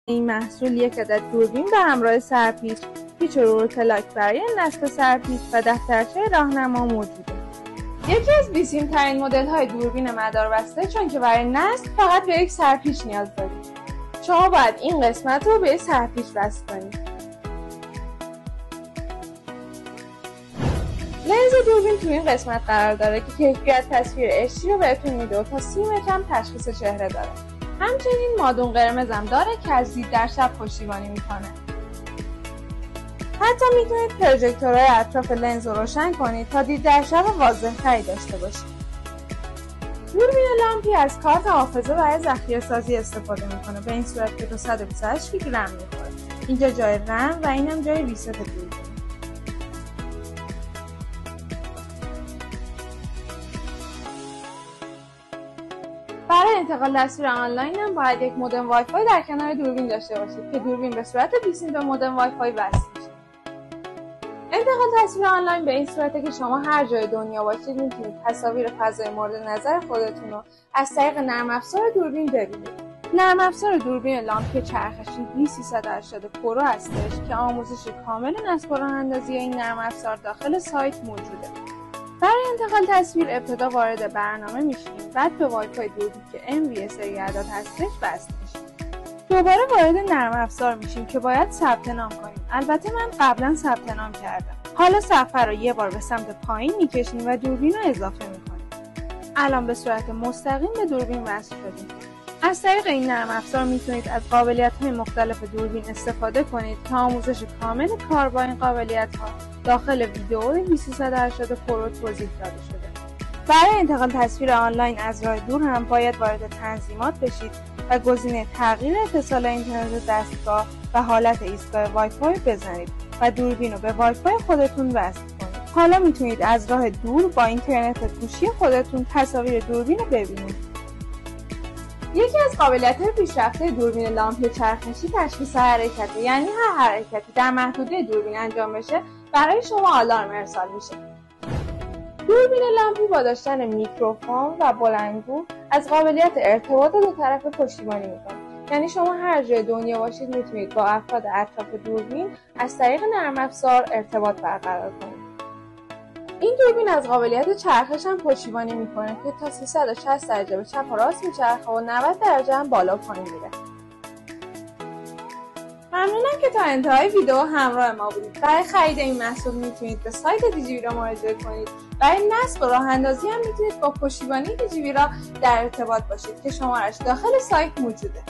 این محصول یک عدد دوربین به همراه سرپیچ، پیچ و رولتلاک برای نصب سرپیچ و دفترچه راهنما موجوده. یکی از بیسیم‌ترین مدل‌های دوربین مداربسته، چون که برای نصب فقط به یک سرپیچ نیاز دارید. شما باید این قسمت رو به سرپیچ وصل کنید. لنز دوربین تو این قسمت قرار داره که کیفیت تصویر HD رو بهتون میده و تا 30 متر هم تشخیص چهره داره. همچنین مادون قرمز هم داره که از دید در شب پشتیبانی میکنه. حتی میتونید پروژکتورهای اطراف لنز رو روشن کنید تا دید در شب واضح‌تری داشته باشید. دوربین لامپی از کارت حافظه برای ذخیره‌سازی استفاده میکنه، به این صورت که 228 گیگ رم میخوره. اینجا جای رم و اینم جای ریست دوربین. برای انتقال تصویر آنلاین هم باید یک مودم وای فای در کنار دوربین داشته باشید که دوربین به صورت بیسیم به مودم وای فای وصل میشه. انتقال تصویر آنلاین به این صورته که شما هر جای دنیا باشید میتونید تصاویر فضای مورد نظر خودتون رو از طریق نرم افزار دوربین ببینید. نرم افزار دوربین لامپی چرخشی D380 پرو هستش که آموزش کامل نصب و راه‌اندازی این نرم افزار داخل سایت موجوده. برای انتقال تصویر ابتدا وارد برنامه میشیم، بعد به وای فای دوربین که MV سری اعداد هستش وصل میشیم. دوباره وارد نرم افزار میشیم که باید ثبت نام کنیم. البته من قبلا ثبت نام کردم. حالا صفحه رو یه بار به سمت پایین میکشیم و دوربین رو اضافه میکنیم. الان به صورت مستقیم به دوربین وصل شدیم. از طریق این نرم افزار میتونید از قابلیت‌های مختلف دوربین استفاده کنید تا آموزش کامل کار با این قابلیت‌ها داخل ویدئوی D380 پرو توضیح داده شده. برای انتقال تصویر آنلاین از راه دور هم باید وارد تنظیمات بشید و گزینه تغییر اتصال اینترنت دستگاه و حالت ایستگاه وای فای بزنید و دوربین رو به وای فای خودتون وصل کنید. حالا میتونید از راه دور با اینترنت گوشی خودتون تصاویر دوربین رو ببینید. یکی از قابلیت‌های پیشرفته دوربین لامپی چرخشی تشخیص حرکته، یعنی هر حرکتی در محدوده دوربین انجام بشه برای شما آلارم ارسال میشه. دوربین لامپی با داشتن میکروفون و بلندگو از قابلیت ارتباط دو طرفه پشتیبانی میکنه. یعنی شما هر جای دنیا باشید میتونید با افراد اطراف دوربین از طریق نرم افزار ارتباط برقرار کنید. این دوربین از قابلیت چرخش هم پشتیبانی میکنه که تا 360 درجه به چپ و راست میچرخه و 90 درجه هم بالا و پایین میره. ممنونم که تا انتهای ویدیو همراه ما بودید. برای خرید این محصول میتونید به سایت دیجیویرا مراجعه کنید. برای نصب و راه اندازی هم میتونید با پشتیبانی دیجیویرا در ارتباط باشید که شمارش داخل سایت موجوده.